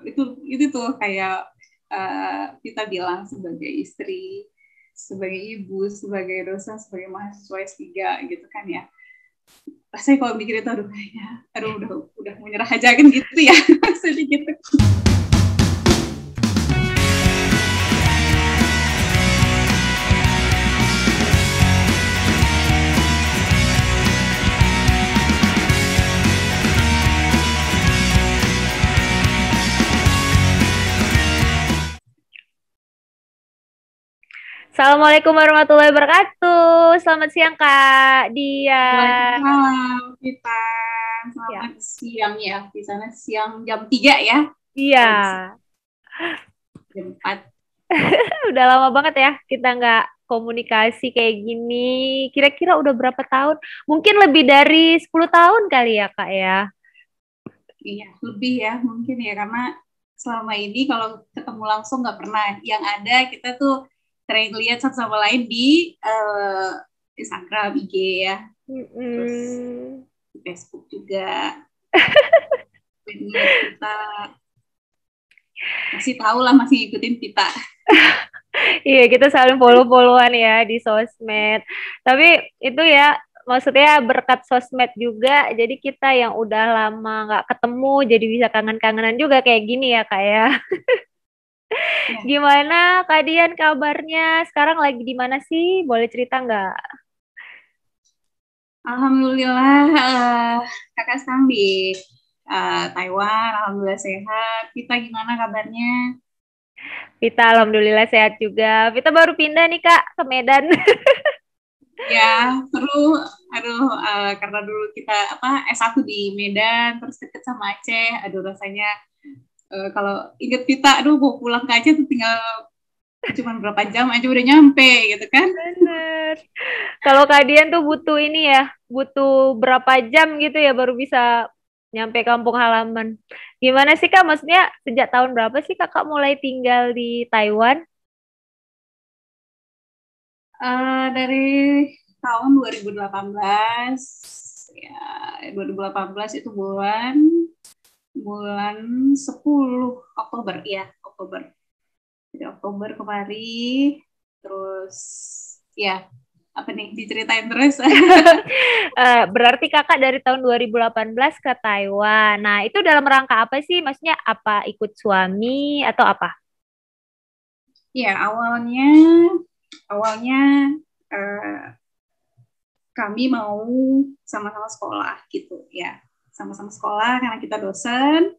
itu tuh kayak kita bilang sebagai istri, sebagai ibu, sebagai dosen, sebagai mahasiswa S3 gitu kan ya. Rasanya kalau mikir itu udah mau nyerah aja kan gitu ya. Sedih gitu. Assalamualaikum warahmatullahi wabarakatuh. Selamat siang Kak Dia. Waalaikumsalam, kita Ya, selamat siang ya. Di sana siang jam 3 ya. iya. Kalau di sini jam 4. Udah lama banget ya kita nggak komunikasi kayak gini. Kira-kira udah berapa tahun? Mungkin lebih dari 10 tahun kali ya Kak ya. Iya, lebih ya mungkin ya karena selama ini kalau ketemu langsung nggak pernah. Yang ada kita tuh sering lihat satu sama lain di Instagram, IG ya, terus Mm-mm. di Facebook juga. Lihat kita masih tahu lah, masih ngikutin kita. Iya, kita saling follow-followan ya di sosmed. Tapi itu ya, maksudnya berkat sosmed juga, jadi kita yang udah lama nggak ketemu, jadi bisa kangen-kangenan juga kayak gini ya Kak ya. Ya, Gimana Kak Dian kabarnya? Sekarang lagi di mana sih? Boleh cerita nggak? Alhamdulillah kakak sekarang di Taiwan, alhamdulillah sehat. Kita gimana kabarnya? Vita alhamdulillah sehat juga. Vita baru pindah nih Kak ke Medan. Ya, seru. Aduh, karena dulu kita S1 di Medan, terus deket sama Aceh. Aduh, rasanya kalau inget kita, aduh mau pulang ke Aceh tuh tinggal cuma berapa jam aja udah nyampe gitu kan. Bener. Kalau Kak Dian tuh butuh ini ya, butuh berapa jam gitu ya baru bisa nyampe kampung halaman. Gimana sih Kak? Maksudnya sejak tahun berapa sih Kakak mulai tinggal di Taiwan? Dari tahun 2018, ya 2018 itu bulan bulan 10 Oktober ya, Oktober. Jadi Oktober kemari, terus ya apa nih diceritain terus. Berarti Kakak dari tahun 2018 ke Taiwan. Nah, itu dalam rangka apa sih? Maksudnya apa ikut suami atau apa? Ya, awalnya eh, kami mau sama-sama sekolah gitu ya. Sama-sama sekolah karena kita dosen,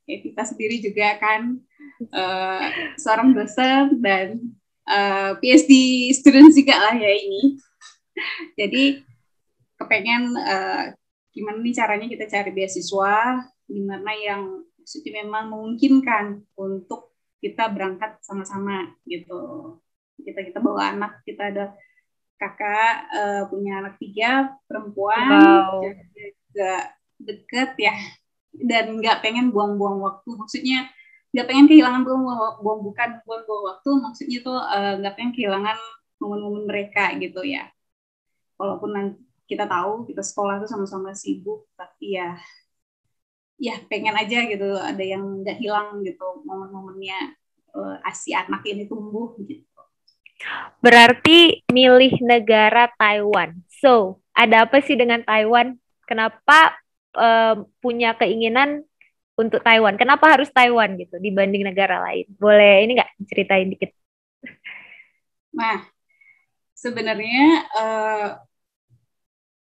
ya kita sendiri juga kan seorang dosen dan PhD student juga lah ya ini. Jadi kepengen gimana nih caranya kita cari beasiswa gimana yang maksudnya memang memungkinkan untuk kita berangkat sama-sama gitu. Kita bawa anak, kita ada kakak punya anak 3 perempuan, Wow. juga deket ya, dan nggak pengen buang-buang waktu. Maksudnya nggak pengen kehilangan bukan buang-buang waktu, maksudnya tuh nggak pengen kehilangan momen-momen mereka gitu ya. Walaupun nanti kita tahu kita sekolah tuh sama-sama sibuk, tapi ya pengen aja gitu ada yang nggak hilang gitu momen-momennya si anak ini tumbuh gitu. Berarti milih negara Taiwan. So, ada apa sih dengan Taiwan? Kenapa punya keinginan untuk Taiwan? Kenapa harus Taiwan gitu dibanding negara lain? Boleh ini nggak ceritain dikit? Nah, sebenarnya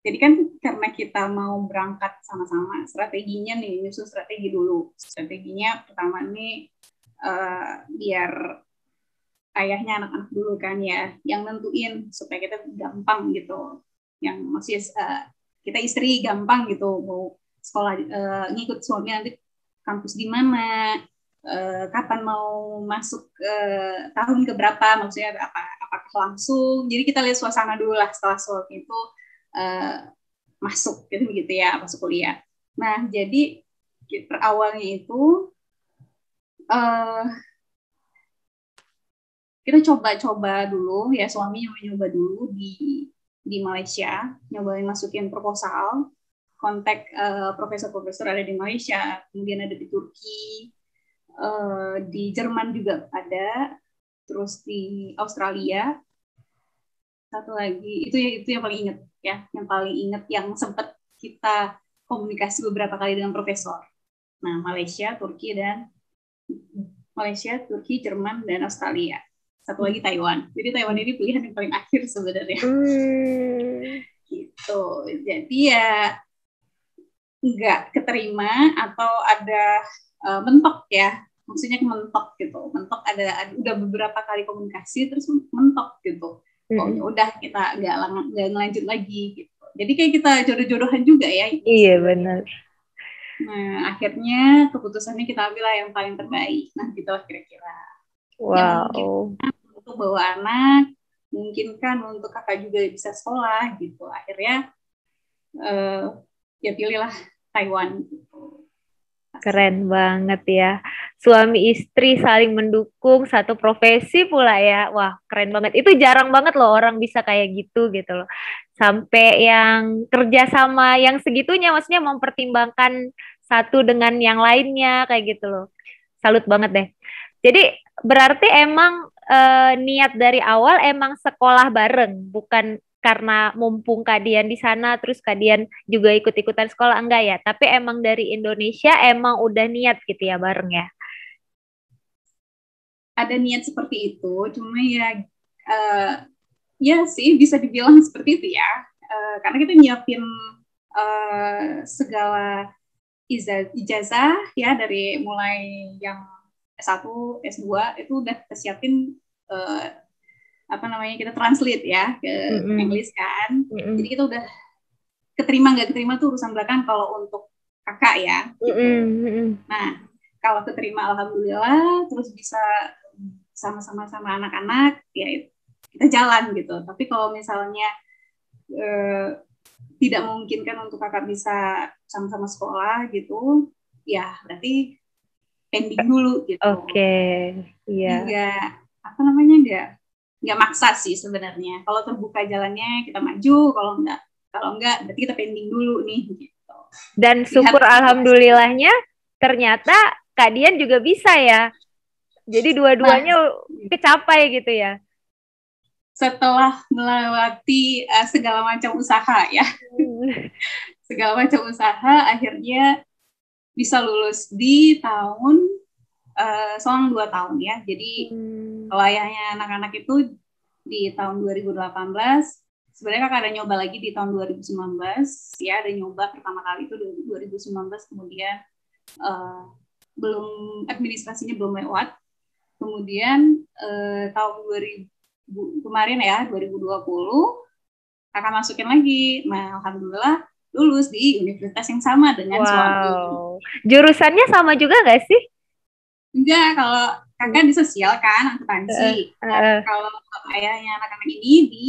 jadi kan karena kita mau berangkat sama-sama, strateginya nih, nyusun strategi dulu. Strateginya pertama nih biar ayahnya anak-anak dulu kan ya, yang nentuin supaya kita gampang gitu. Yang masih kita istri gampang gitu mau sekolah ngikut suami nanti kampus di mana, kapan mau masuk tahun keberapa, maksudnya apakah langsung. Jadi kita lihat suasana dulu lah setelah suami itu masuk gitu ya, masuk kuliah. Nah, jadi awalnya itu uh, kita coba-coba dulu ya, suami nyoba dulu di Malaysia, nyobain masukin proposal, kontak profesor-profesor ada di Malaysia, kemudian ada di Turki, Di Jerman juga ada, terus di Australia. Satu lagi itu yang paling inget ya, yang paling inget yang sempat kita komunikasi beberapa kali dengan profesor. Nah, Malaysia, Turki, Jerman, dan Australia. Satu lagi Taiwan. Jadi Taiwan ini pilihan yang paling akhir sebenarnya. Gitu. Jadi ya nggak keterima atau ada mentok ya. Maksudnya mentok gitu. Mentok ada udah beberapa kali komunikasi terus mentok gitu. Oh ya udah kita nggak ngelanjut lagi gitu. Jadi kayak kita jodoh-jodohan juga ya. Iya benar. Nah akhirnya keputusannya kita ambil yang paling terbaik. Nah gitulah kira-kira. Wow. Yang mungkin untuk bawa anak, mungkin kan untuk kakak juga bisa sekolah gitu. Akhirnya ya pilihlah Taiwan gitu. Keren banget ya. Suami istri saling mendukung, satu profesi pula ya. Wah, keren banget. Itu jarang banget loh orang bisa kayak gitu loh. Sampai yang kerja sama yang segitunya, maksudnya mempertimbangkan satu dengan yang lainnya kayak gitu loh. Salut banget deh. Jadi berarti emang niat dari awal emang sekolah bareng, bukan karena mumpung kalian di sana terus kalian juga ikut-ikutan sekolah, enggak ya, tapi emang dari Indonesia emang udah niat gitu ya bareng ya. Ada niat seperti itu, cuma ya sih bisa dibilang seperti itu ya, karena kita nyiapin segala ijazah ya dari mulai yang S1, S2 itu udah kita siapin kita translate ya ke English kan. Jadi kita udah keterima nggak keterima tuh urusan belakang kalau untuk kakak ya gitu. Nah kalau keterima alhamdulillah, terus bisa sama-sama anak-anak ya kita jalan gitu. Tapi kalau misalnya tidak memungkinkan untuk kakak bisa sama-sama sekolah gitu, ya berarti pending dulu gitu. Oke, iya. Nggak maksa sih sebenarnya. Kalau terbuka jalannya kita maju, kalau enggak berarti kita pending dulu nih gitu. Dan syukur alhamdulillahnya ternyata Kak Dian juga bisa ya. Jadi dua-duanya kecapai gitu ya. Setelah melewati segala macam usaha ya. Segala macam usaha akhirnya bisa lulus di tahun selang 2 tahun ya. Jadi kalau ayahnya anak-anak itu di tahun 2018, sebenarnya kakak ada nyoba lagi di tahun 2019 ya, ada nyoba pertama kali itu 2019, kemudian belum, administrasinya belum lewat. Kemudian tahun 2000 kemarin ya 2020 kakak masukin lagi. Nah alhamdulillah lulus di universitas yang sama dengan suami. Jurusannya sama juga nggak sih? Enggak, kalau kakak di sosial kan, akuntansi. Kalau ayahnya anak-anak ini di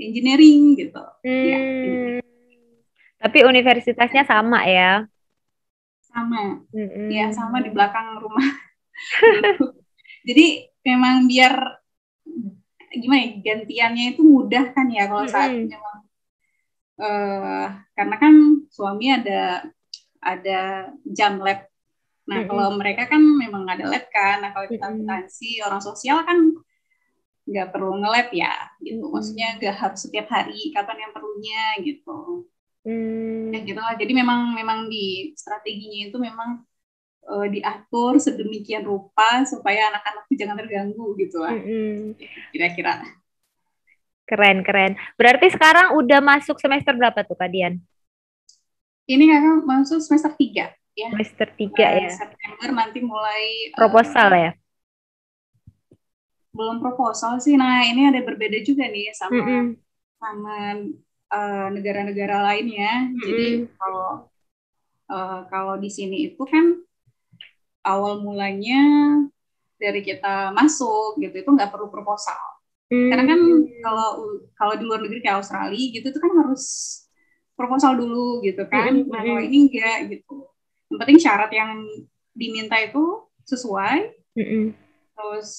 engineering gitu. Ya, tapi universitasnya sama ya? Sama. Ya, sama di belakang rumah. Jadi memang biar gimana ya, gantiannya itu mudah kan ya kalau saat memang karena kan suami ada jam lab. Nah, kalau mereka kan memang ada lab kan. Nah, kalau kita akuntansi, orang sosial kan nggak perlu nge-lab ya, gitu. Maksudnya nggak harus setiap hari, kapan yang perlunya, gitu. Ya, gitu lah. Jadi memang di strateginya itu memang diatur sedemikian rupa supaya anak-anak jangan terganggu, gitu lah. Kira-kira. Keren. Berarti sekarang udah masuk semester berapa tuh, Kak Dian? Ini kakak masuk semester 3. Ya. Semester 3 ya. September nanti mulai proposal ya. Belum proposal sih. Nah, ini ada berbeda juga nih sama negara-negara lain ya. Jadi kalau di sini itu kan awal mulanya dari kita masuk gitu itu nggak perlu proposal. Karena kan kalau di luar negeri kayak Australia gitu itu kan harus proposal dulu gitu kan. Nah, kalau ini enggak gitu. Yang penting syarat yang diminta itu sesuai, terus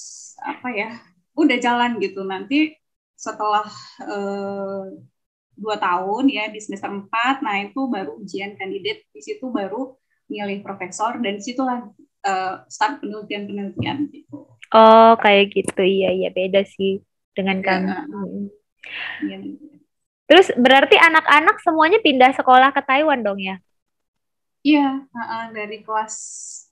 udah jalan gitu. Nanti setelah 2 tahun ya di semester 4, nah itu baru ujian kandidat, di situ baru milih profesor, dan disitulah start penelitian gitu. Oh, kayak gitu. Iya, iya, beda sih dengan kami. Ya, ya. Terus berarti anak-anak semuanya pindah sekolah ke Taiwan dong ya? Iya, dari kelas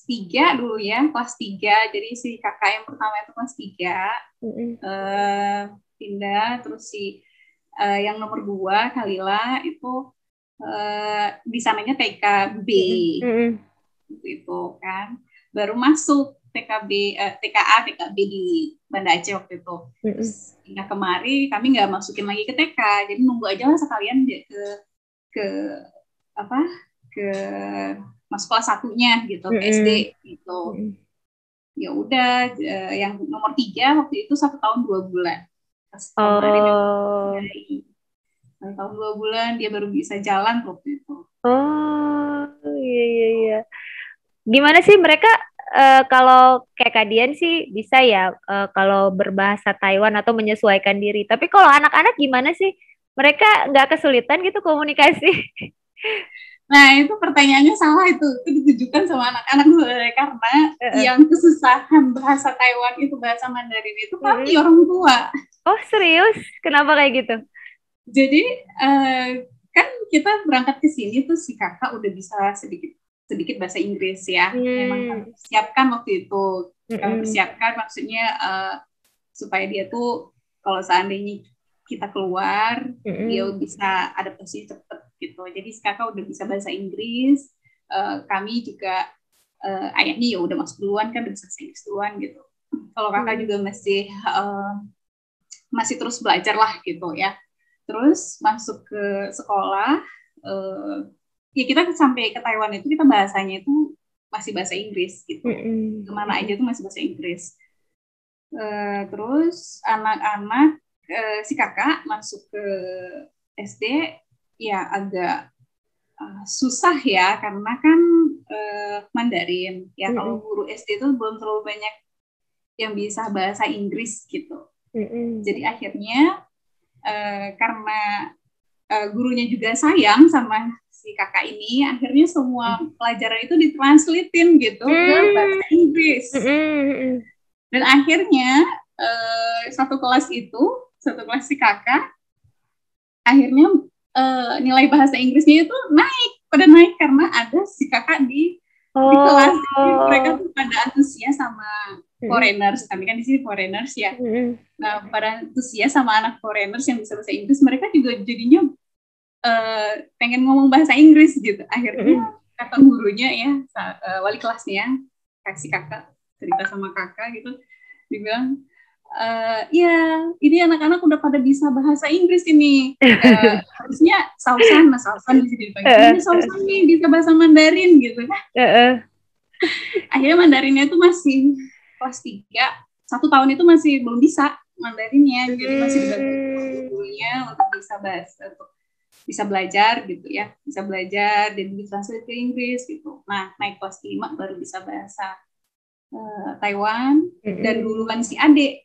3 dulu ya, kelas 3. Jadi si kakak yang pertama itu kelas 3 pindah, terus si yang nomor 2 Kalila itu di sananya TKB gitu kan. Baru masuk TKA, TKB di Banda Aceh waktu itu. Terus hingga kemari kami nggak masukin lagi ke TK, jadi nunggu aja lah sekalian dia ke apa ke masuk kelas satunya gitu, ke SD gitu. Ya udah, yang nomor 3 waktu itu 1 tahun 2 bulan. Pas kemarin Oh. 1 tahun 2 bulan dia baru bisa jalan waktu itu. Oh, iya, iya, iya. Gimana sih mereka kalau kayak Kadian sih bisa ya kalau berbahasa Taiwan atau menyesuaikan diri. Tapi kalau anak-anak gimana sih? Mereka nggak kesulitan gitu komunikasi? Nah, itu pertanyaannya salah itu ditujukan sama anak-anak sebenarnya, karena yang kesusahan bahasa Taiwan itu, bahasa Mandarin itu kami orang tua. Oh, serius? Kenapa kayak gitu? Jadi kan kita berangkat ke sini tuh si kakak udah bisa sedikit bahasa Inggris ya. Memang kami persiapkan waktu itu. Kami persiapkan maksudnya supaya dia tuh kalau seandainya kita keluar, dia bisa adaptasi cepat gitu. Jadi si kakak udah bisa bahasa Inggris. Kami juga ayahnya ya udah masuk duluan kan, udah bisa bahasa Inggris duluan gitu. Kalau kakak juga masih terus belajar lah gitu ya. Terus masuk ke sekolah, ya kita sampai ke Taiwan itu kita bahasanya itu masih bahasa Inggris gitu. Kemana aja tuh masih bahasa Inggris. Terus anak-anak si kakak masuk ke SD ya agak susah ya, karena kan Mandarin ya. Kalau guru SD itu belum terlalu banyak yang bisa bahasa Inggris gitu. Jadi akhirnya karena gurunya juga sayang sama si kakak ini, akhirnya semua pelajaran itu ditranslatein gitu ke bahasa Inggris. Dan akhirnya satu kelas si kakak, akhirnya nilai bahasa Inggrisnya itu pada naik karena ada si kakak di kelas. Jadi mereka tuh pada antusias sama foreigners, kami kan di sini foreigners ya. Nah, pada antusias sama anak foreigners yang bisa bahasa Inggris, mereka juga jadinya pengen ngomong bahasa Inggris gitu. Akhirnya kata gurunya ya, wali kelasnya, kasih kakak cerita sama kakak gitu, dibilang ya ini anak-anak udah pada bisa bahasa Inggris ini. Harusnya Sausan di sini dipanggil. Ini Sausan nih bisa bahasa Mandarin gitu kan. Akhirnya Mandarinnya itu masih kelas 3, 1 tahun itu masih belum bisa Mandarinnya, jadi masih dibantu gurunya untuk bisa belajar gitu ya, bisa belajar dan ditranslate ke Inggris gitu. Nah, naik kelas 5 baru bisa bahasa Taiwan, dan duluan si adik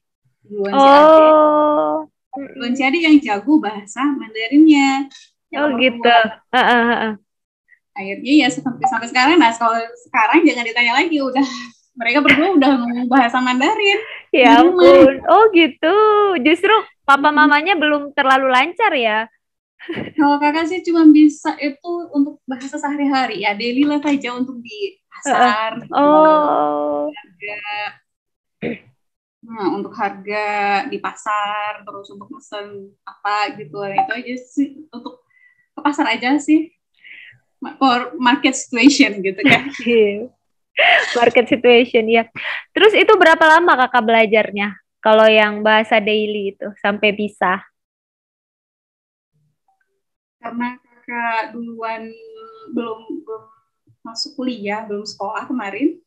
yang jago bahasa Mandarinnya. Oh gitu. Akhirnya ya sampai sekarang. Nah, kalau sekarang jangan ditanya lagi, udah mereka berdua udah ngomong bahasa Mandarin. Ya ampun. Oh gitu. Justru papa mamanya belum terlalu lancar ya. Kalau kakak sih cuma bisa itu untuk bahasa sehari-hari ya, daily life aja, untuk di pasar. Nah, untuk harga di pasar, terus untuk mesen apa gitu, itu aja sih. Untuk ke pasar aja sih, for market situation gitu kan. Market situation ya. Terus itu berapa lama kakak belajarnya? Kalau yang bahasa daily itu sampai bisa? Karena kakak duluan belum masuk kuliah, belum sekolah kemarin,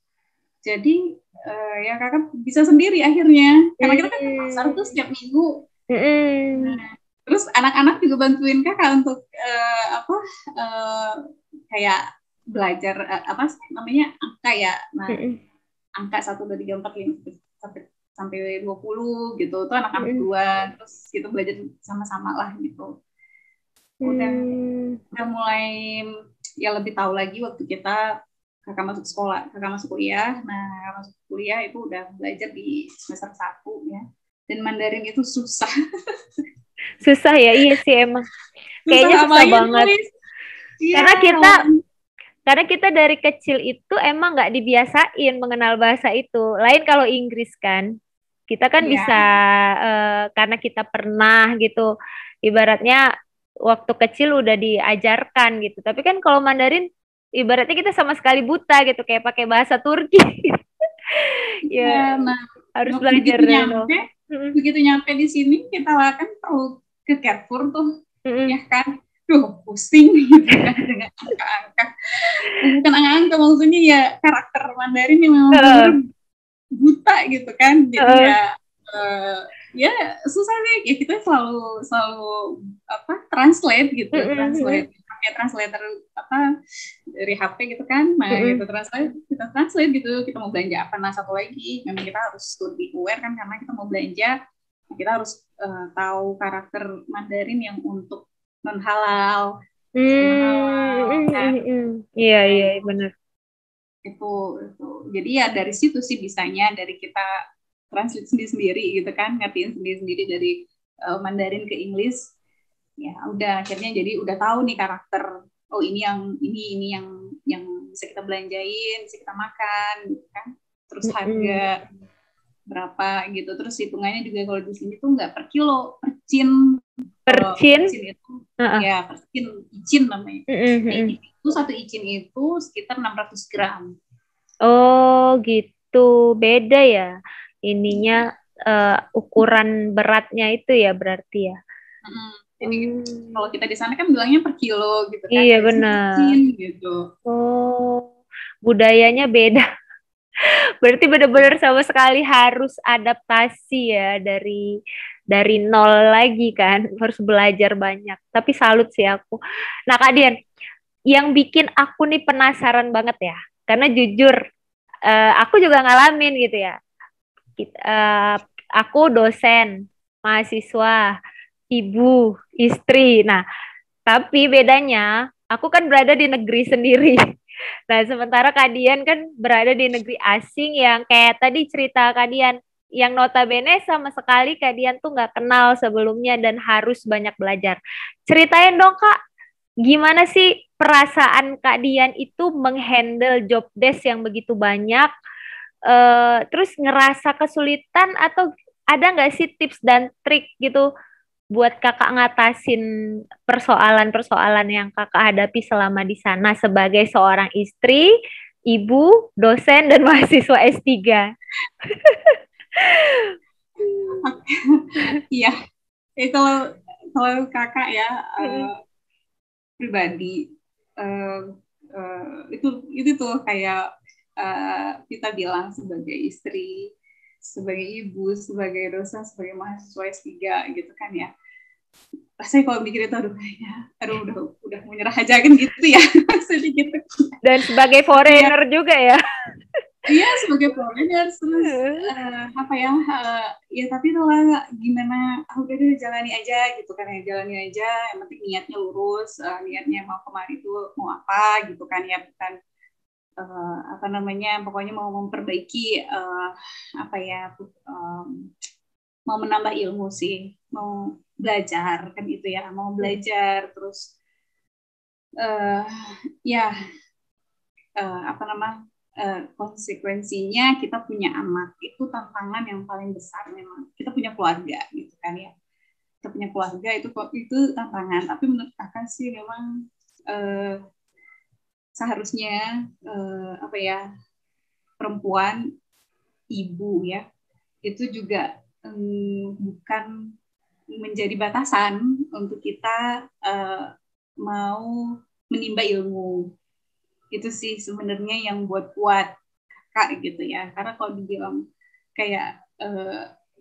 jadi ya kakak bisa sendiri akhirnya, karena kita kan ke pasar tuh setiap minggu. Nah, terus anak-anak juga bantuin kakak untuk kayak belajar apa namanya angka ya. Nah, angka 1, 2, 3, 4, 5 sampai 20 gitu, itu anak-anak dua, terus kita belajar sama-sama lah gitu. Udah mulai ya lebih tahu lagi waktu kakak masuk sekolah, kakak masuk kuliah. Nah, kakak masuk kuliah itu udah belajar di semester 1 ya. Dan Mandarin itu susah. Susah ya, iya sih emang. Susah Kayaknya susah apalagi banget. nulis. Iya, Karena kita karena kita dari kecil itu emang nggak dibiasain mengenal bahasa itu. Lain kalau Inggris kan, kita kan bisa iya. karena kita pernah gitu. Ibaratnya waktu kecil udah diajarkan gitu. Tapi kan kalau Mandarin, ibaratnya kita sama sekali buta gitu, kayak pakai bahasa Turki. Iya, Ya nah harus belajar begitu dulu. nyampe, Mm-mm. begitu nyampe di sini kita lah kan perlu ke Carrefour tuh, ya Mm-mm. kan? Duh, pusing gitu kan dengan angka-angka. Bukan angka-angka, maksudnya ya karakter Mandarin yang memang benar-benar Heeh, buta gitu kan. Jadi heeh. ya eh, ya susah deh. Ya kita selalu selalu apa translate gitu, Mm-mm, translate mm-mm, pakai translator apa dari HP gitu kan. Nah, mm-mm. gitu kita translate gitu. Kita mau belanja apa, nah satu lagi memang kita harus lebih aware kan, karena kita mau belanja kita harus tahu karakter Mandarin yang untuk non halal, non Hmm, halal mm, kan. mm, mm. Iya, Nah, iya, benar. itu jadi ya dari situ sih bisanya, dari kita translate sendiri-sendiri gitu kan, ngertiin sendiri-sendiri dari Mandarin ke Inggris. Ya udah akhirnya jadi udah tahu nih karakter, oh ini yang ini yang bisa kita belanjain, bisa kita makan gitu kan, terus Mm-mm. harga berapa gitu, terus hitungannya juga kalau di sini tuh nggak per kilo, per cin. Kalau Percin, icin itu heeh. ya per icin namanya. Mm-mm, Nah, mm-mm. satu icin itu sekitar 600 gram. Oh, gitu. Beda ya. Ininya Iya. ukuran beratnya itu ya berarti ya. Jadi kalau Hmm. kita di sana kan bilangnya per kilo gitu kan, Iya, kalau di sini benar. icin gitu. Oh, budayanya beda. Berarti benar-benar sama sekali harus adaptasi ya dari nol lagi kan. Harus belajar banyak. Tapi salut sih aku. Nah, Kak Dian, yang bikin aku nih penasaran banget ya. Karena jujur, aku juga ngalamin gitu ya. Aku dosen, mahasiswa, ibu, istri. Nah, tapi bedanya, aku kan berada di negeri sendiri. Nah, sementara Kadian kan berada di negeri asing yang kayak tadi cerita Kadian, yang notabene sama sekali Kadian tuh nggak kenal sebelumnya dan harus banyak belajar. Ceritain dong Kak, gimana sih perasaan Kak Dian itu menghandle job desk yang begitu banyak, terus ngerasa kesulitan atau ada nggak sih tips dan trik gitu buat kakak ngatasin persoalan-persoalan yang kakak hadapi selama di sana sebagai seorang istri, ibu, dosen, dan mahasiswa S3? Iya, kalau kalau kakak ya Mm-mm. pribadi eh, itu tuh kayak kita bilang sebagai istri, sebagai ibu, sebagai dosen, sebagai mahasiswa S3 gitu kan ya. Rasanya kalau mikir itu aduh kayaknya aduh udah mau nyerah aja kan gitu ya. Maksudnya gitu. Dan sebagai Tapi ya foreigner juga ya. iya sebagai provider terus apa ya ya tapi itulah gimana udah deh jalani aja gitu kan ya, jalani aja, yang penting niatnya lurus, niatnya mau kemari itu mau apa gitu kan ya, bukan apa namanya pokoknya mau memperbaiki apa ya mau menambah ilmu sih, mau belajar kan itu ya, mau belajar terus uh, ya apa nama konsekuensinya kita punya anak itu tantangan yang paling besar, memang kita punya keluarga gitu kan ya, kita punya keluarga itu tantangan, tapi menurut kakak sih memang seharusnya apa ya perempuan ibu ya itu juga bukan menjadi batasan untuk kita mau menimba ilmu. Itu sih sebenarnya yang buat kuat kak gitu ya, karena kalau dibilang kayak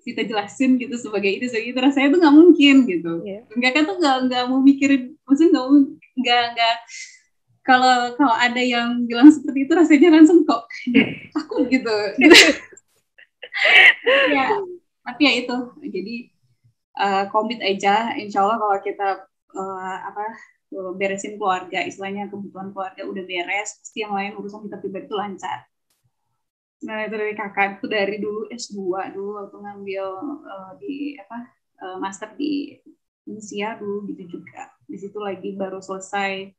kita jelasin gitu sebagai itu rasanya tuh nggak mungkin gitu, Yeah. enggak kan tuh nggak mau mikirin, maksudnya nggak kalau kalau ada yang bilang seperti itu rasanya langsung kok takut gitu gitu. Ya tapi ya itu jadi komit aja, insya Allah kalau kita apa beresin keluarga, istilahnya kebutuhan keluarga udah beres, pasti yang lain urusan kita pribadi itu lancar. Nah itu dari kakak itu dari dulu S2 dulu waktu ngambil master di Indonesia dulu gitu juga. Di situ lagi baru selesai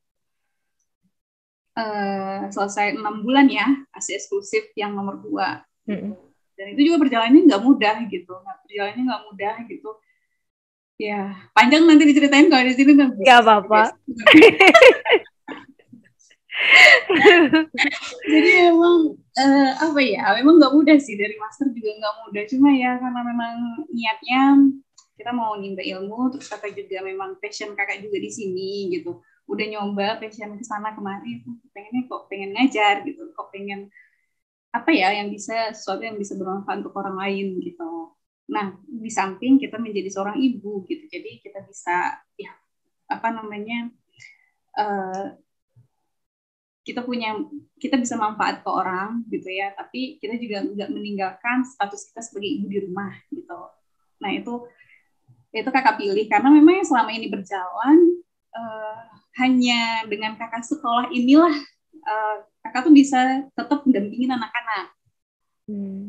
6 bulan ya, ASI eksklusif yang nomor 2 gitu. Dan itu juga perjalanannya nggak mudah gitu. Ya, panjang nanti diceritain kalau di sini nggak bisa. Gak apa-apa. Jadi memang memang nggak mudah sih, dari master juga nggak mudah. Cuma ya karena memang niatnya kita mau nimba ilmu, terus kakak juga memang passion kakak juga di sini gitu. Udah nyoba passion kesana kemari, pengen ngajar gitu, pengen sesuatu yang bisa bermanfaat untuk orang lain gitu. Nah, di samping kita menjadi seorang ibu gitu, jadi kita bisa kita bisa manfaat ke orang gitu ya, tapi kita juga nggak meninggalkan status kita sebagai ibu di rumah gitu. Nah itu kakak pilih karena memang selama ini berjalan hanya dengan kakak sekolah inilah kakak tuh bisa tetap mendampingin anak-anak.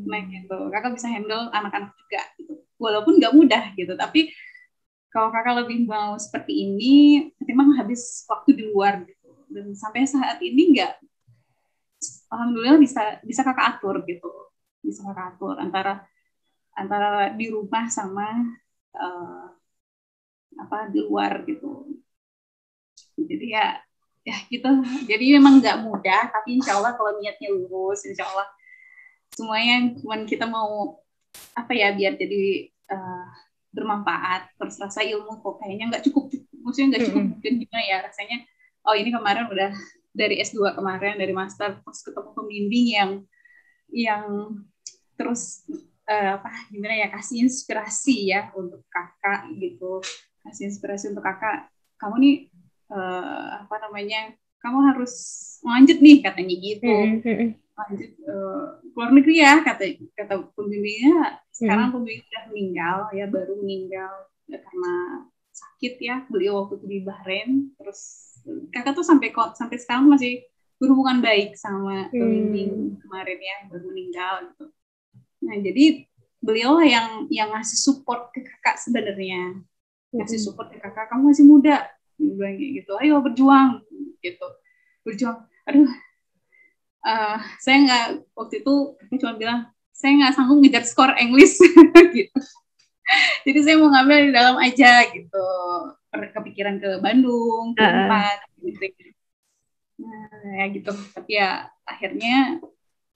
Nah gitu, kakak bisa handle anak-anak juga gitu. Walaupun nggak mudah gitu, tapi kalau kakak lebih mau seperti ini, memang habis waktu di luar gitu. Dan sampai saat ini alhamdulillah bisa kakak atur gitu. Bisa kakak atur antara di rumah sama di luar gitu. Jadi ya gitu. Jadi memang nggak mudah, tapi insya Allah kalau niatnya lurus, insya Allah semuanya cuman kita mau biar jadi bermanfaat. Terus rasa ilmu kok kayaknya nggak cukup, maksudnya nggak cukup, mungkin gimana ya rasanya. Oh ini kemarin udah dari S2 kemarin, dari master, terus ketemu pembimbing yang terus gimana ya, kasih inspirasi ya untuk kakak gitu, kasih inspirasi untuk kakak, kamu nih kamu harus lanjut nih katanya gitu, lanjut keluar negeri ya kata pembimbingnya. Sekarang pembimbing udah meninggal ya, baru meninggal karena sakit ya, beliau waktu itu di Bahrain. Terus kakak tuh sampai sekarang masih berhubungan baik sama pembimbing kemarin ya, baru meninggal gitu. Nah jadi beliau lah yang ngasih support ke kakak sebenarnya, ngasih support ke kakak, kamu masih muda, bilang gitu, ayo berjuang gitu, berjuang. Aduh, saya nggak, waktu itu kakak cuma bilang saya nggak sanggup ngejar skor English gitu. Jadi saya mau ngambil di dalam aja gitu, kepikiran ke Bandung, ke Unpad gitu. Nah ya gitu, tapi ya akhirnya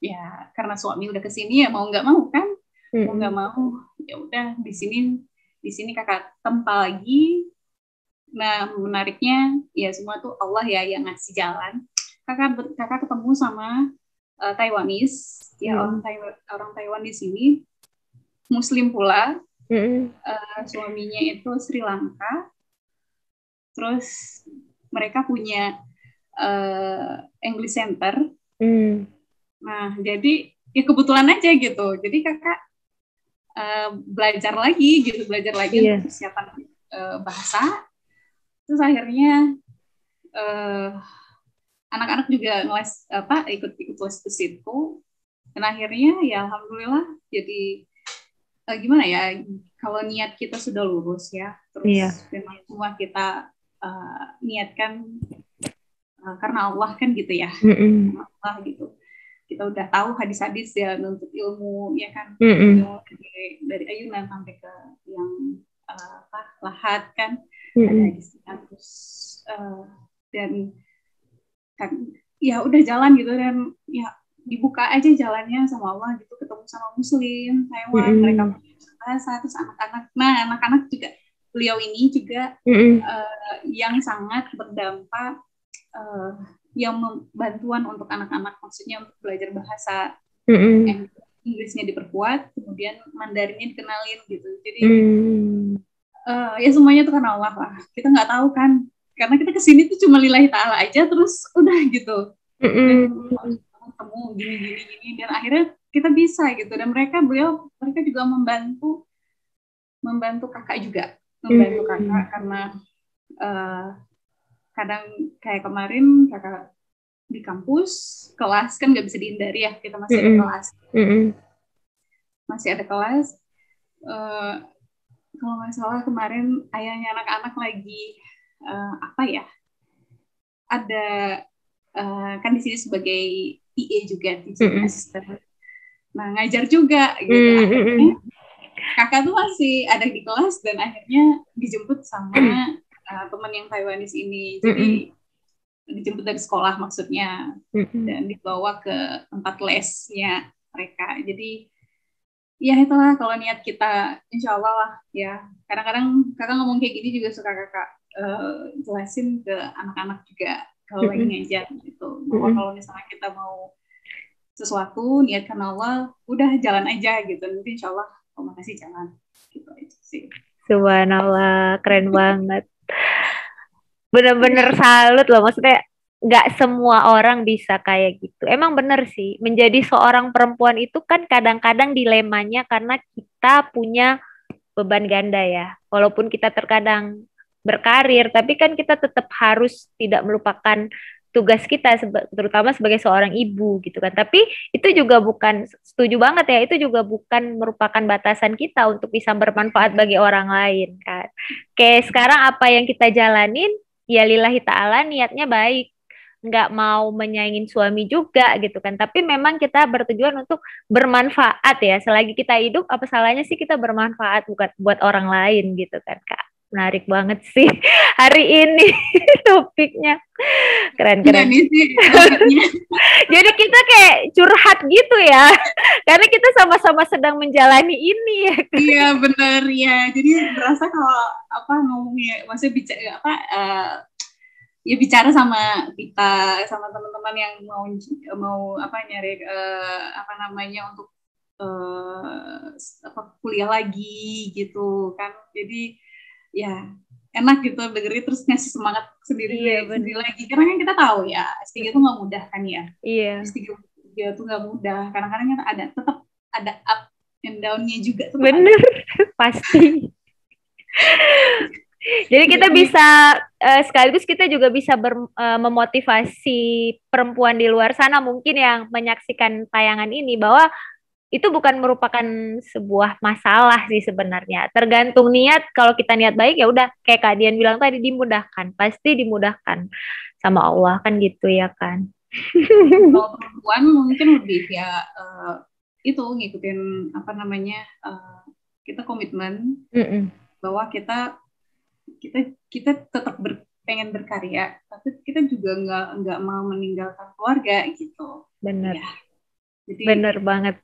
ya karena suami udah kesini ya mau nggak mau kan, mau nggak mau ya udah di sini kakak tempa lagi. Nah menariknya ya semua tuh Allah ya yang ngasih jalan. Kakak ketemu sama Taiwanese ya, orang Taiwan di sini, Muslim pula. Suaminya itu Sri Lanka. Terus mereka punya English Center. Nah jadi ya kebetulan aja gitu, jadi kakak belajar lagi untuk persiapan bahasa. Terus akhirnya anak-anak juga ikut les ke situ. Dan akhirnya ya alhamdulillah jadi gimana ya, kalau niat kita sudah lurus ya, terus memang semua kita niatkan karena Allah kan gitu ya, karena Allah gitu. Kita udah tahu hadis-hadis ya untuk ilmu ya kan, dari ayunan sampai ke yang lahat kan, ada hadisnya. Terus dan kan ya udah jalan gitu, dan ya dibuka aja jalannya sama Allah gitu, ketemu sama Muslim Taiwan, mereka punya bahasa. Terus anak-anak juga, beliau ini juga yang sangat berdampak, yang bantuan untuk anak-anak, maksudnya untuk belajar bahasa, Inggrisnya diperkuat, kemudian Mandarinnya dikenalin gitu. Jadi ya semuanya tuh karena Allah lah, kita nggak tahu kan, karena kita kesini tuh cuma lillahi ta'ala aja, terus udah gitu. Dan ketemu gini, dan akhirnya kita bisa gitu. Dan mereka juga membantu kakak juga, karena kadang kayak kemarin kakak di kampus, kelas kan nggak bisa dihindari ya, kita masih ada kelas. Masih ada kelas. Kalau nggak salah kemarin ayahnya anak-anak lagi apa ya? Ada kan di sini sebagai PA juga, teaching assistant. Nah, ngajar juga gitu. Akhirnya kakak tuh masih ada di kelas dan akhirnya dijemput sama teman yang Taiwanese ini. Jadi dijemput dari sekolah maksudnya dan dibawa ke tempat lesnya mereka. Jadi ya itulah kalau niat kita, insya Allah lah ya. Kadang-kadang kakak ngomong kayak gini juga suka kakak jelasin ke anak-anak juga kalau lagi ngajar gitu. Bahwa kalau misalnya kita mau sesuatu niat karena Allah, udah jalan aja gitu. Nanti insya Allah kalau makasih jalan gitu aja sih. Subhanallah, keren banget. Bener-bener salut loh, maksudnya nggak semua orang bisa kayak gitu. Emang bener sih, menjadi seorang perempuan itu kan kadang-kadang dilemanya karena kita punya beban ganda ya. Walaupun kita terkadang berkarir, tapi kan kita tetap harus tidak melupakan tugas kita, terutama sebagai seorang ibu gitu kan. Tapi itu juga bukan, setuju banget ya, itu juga bukan merupakan batasan kita untuk bisa bermanfaat bagi orang lain kan. Kayak sekarang apa yang kita jalanin, ya lillahi ta'ala niatnya baik. Nggak mau menyaingin suami juga gitu kan. Tapi memang kita bertujuan untuk bermanfaat ya. Selagi kita hidup, apa salahnya sih kita bermanfaat bukan buat orang lain gitu kan Kak. Menarik banget sih hari ini topiknya. Keren-keren. Jadi kita kayak curhat gitu ya. Karena kita sama-sama sedang menjalani ini ya. Iya benar ya. Jadi berasa kalau apa ngomongnya, maksudnya bicara ya bicara sama kita, sama teman-teman yang mau apa nyari apa namanya untuk apa kuliah lagi gitu kan. Jadi ya enak gitu dengerin terus ngasih semangat sendiri lagi, karena kan kita tahu ya S3 itu nggak mudah kan ya. S3 itu nggak mudah, kadang-kadang kan tetap ada up and down-nya juga tuh. Bener pasti. Jadi kita bisa sekaligus kita juga bisa memotivasi perempuan di luar sana mungkin yang menyaksikan tayangan ini bahwa itu bukan merupakan sebuah masalah sih sebenarnya. Tergantung niat. Kalau kita niat baik ya udah kayak Kak Dian bilang tadi, dimudahkan, pasti dimudahkan sama Allah kan gitu ya kan. Kalau perempuan mungkin lebih ya itu ngikutin apa namanya kita komitmen bahwa kita tetap pengen berkarya, tapi kita juga nggak mau meninggalkan keluarga gitu. Bener. Ya. Jadi bener banget.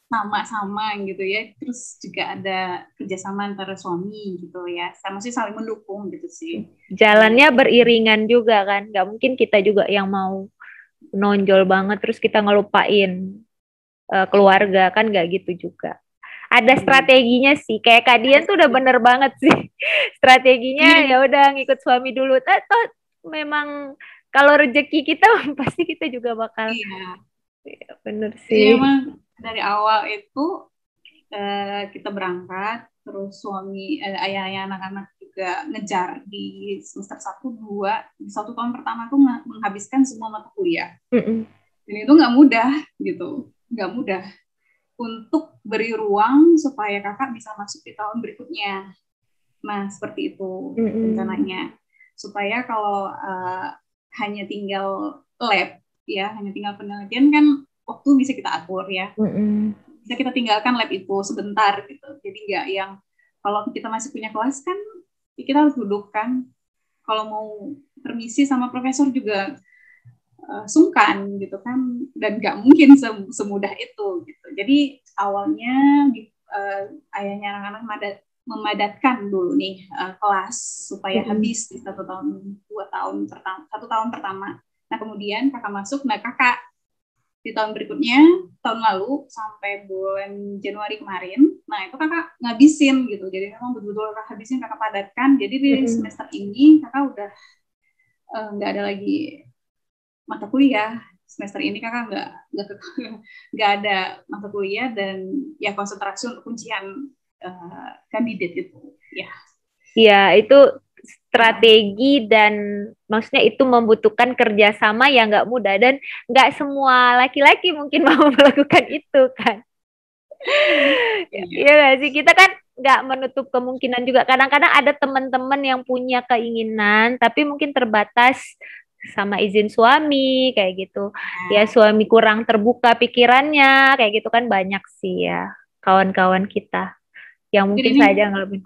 Sama-sama gitu ya. Terus juga ada kerjasama antara suami gitu ya. Sama sih saling mendukung gitu sih. Jalannya beriringan juga kan. Nggak mungkin kita juga yang mau nonjol banget terus kita ngelupain keluarga kan, nggak gitu juga. Ada strateginya sih, kayak Kak Dian tuh udah bener banget sih strateginya. Ya udah ngikut suami dulu. Toh memang kalau rezeki kita pasti kita juga bakal. Iya bener sih. Jadi emang dari awal itu kita berangkat, terus suami ayah anak-anak juga ngejar di semester 1-2 di 1 tahun pertama tuh menghabiskan semua mata kuliah. Dan itu nggak mudah gitu, nggak mudah untuk beri ruang supaya kakak bisa masuk di tahun berikutnya. Nah seperti itu rencananya, supaya kalau hanya tinggal lab ya, hanya tinggal penelitian kan waktu bisa kita atur ya. Bisa kita tinggalkan lab itu sebentar gitu. Jadi nggak yang kalau kita masih punya kelas kan kita harus duduk kan. Kalau mau permisi sama profesor juga sungkan gitu kan, dan nggak mungkin semudah itu gitu. Jadi awalnya ayahnya anak-anak memadatkan dulu nih kelas supaya habis di 1 tahun 2 tahun pertama, 1 tahun pertama. Nah kemudian kakak masuk, nah kakak di tahun berikutnya, tahun lalu sampai bulan Januari kemarin, nah itu kakak ngabisin gitu. Jadi memang betul-betul kakak habisin, kakak padatkan. Jadi di semester ini kakak udah nggak ada lagi mata kuliah. Semester ini kakak nggak ada mata kuliah dan ya konsentrasi untuk kuncian kandidat itu. Ya. Iya, itu strategi dan maksudnya itu membutuhkan kerjasama yang nggak mudah dan nggak semua laki-laki mungkin mau melakukan itu kan. Iya nggak sih, kita kan nggak menutup kemungkinan juga. Kadang-kadang ada teman-teman yang punya keinginan tapi mungkin terbatas sama izin suami kayak gitu. Ya suami kurang terbuka pikirannya kayak gitu kan, banyak sih ya kawan-kawan kita yang mungkin saja ngelakuin.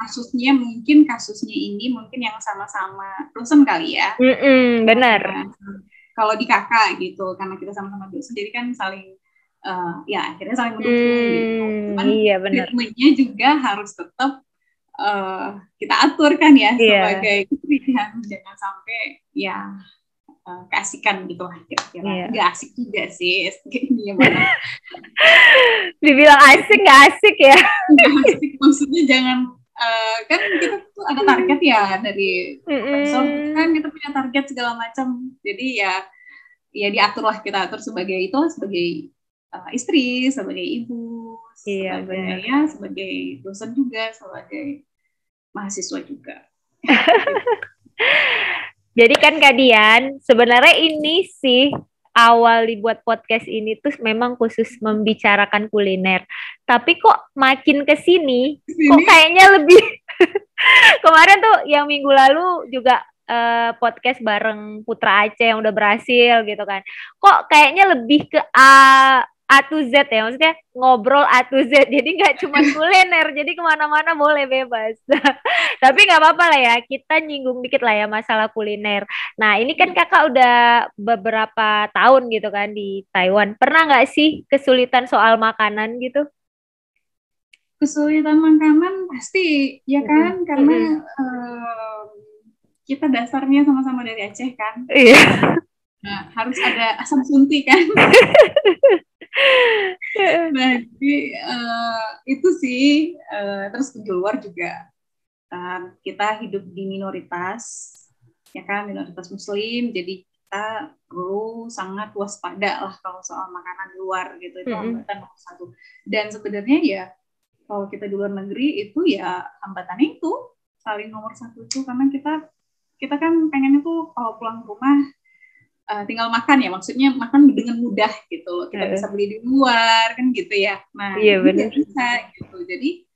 Kasusnya ini mungkin yang sama-sama dosen kali ya. Benar. Kalau di kakak gitu, karena kita sama-sama dosen, jadi kan saling ya akhirnya saling mendukung gitu. Cuman iya, benar. ritmenya juga harus tetap kita atur kan ya, sebagai pilihan, jangan sampai ya keasikan gitu lah kira-kira. Nggak asik juga sih ini mana. Dibilang asik nggak asik ya? Nggak asik, maksudnya jangan kan kita tuh ada target ya dari profesor kan, kita punya target segala macam, jadi ya diatur lah, kita atur sebagai istri, sebagai ibu, sebagai dosen juga, sebagai mahasiswa juga. Jadi kan Kak Dian, sebenarnya ini sih awal dibuat podcast ini tuh memang khusus membicarakan kuliner. Tapi kok makin ke sini, kok kayaknya lebih kemarin tuh yang minggu lalu juga podcast bareng Putra Aceh yang udah berhasil gitu kan. Kok kayaknya lebih ke A to Z ya, maksudnya ngobrol A to Z, jadi nggak cuma kuliner, jadi kemana-mana boleh bebas. Tapi nggak apa-apa lah ya, kita nyinggung dikit lah ya masalah kuliner. Nah ini kan kakak udah beberapa tahun gitu kan di Taiwan, pernah nggak sih kesulitan soal makanan gitu? Kesulitan makanan pasti ya kan, karena kita dasarnya sama-sama dari Aceh kan. Iya. Nah, harus ada asam sunti kan. Nah, jadi itu sih, terus di luar juga kita hidup di minoritas, ya kan, minoritas Muslim, jadi kita perlu sangat waspada lah kalau soal makanan di luar gitu, itu hambatan nomor satu. Dan sebenarnya ya kalau kita di luar negeri itu ya hambatannya itu saling nomor satu itu, karena kita kan pengennya tuh kalau pulang ke rumah tinggal makan ya, maksudnya makan dengan mudah gitu, kita bisa beli di luar kan gitu ya. Nah, ini nggak bisa gitu. Jadi,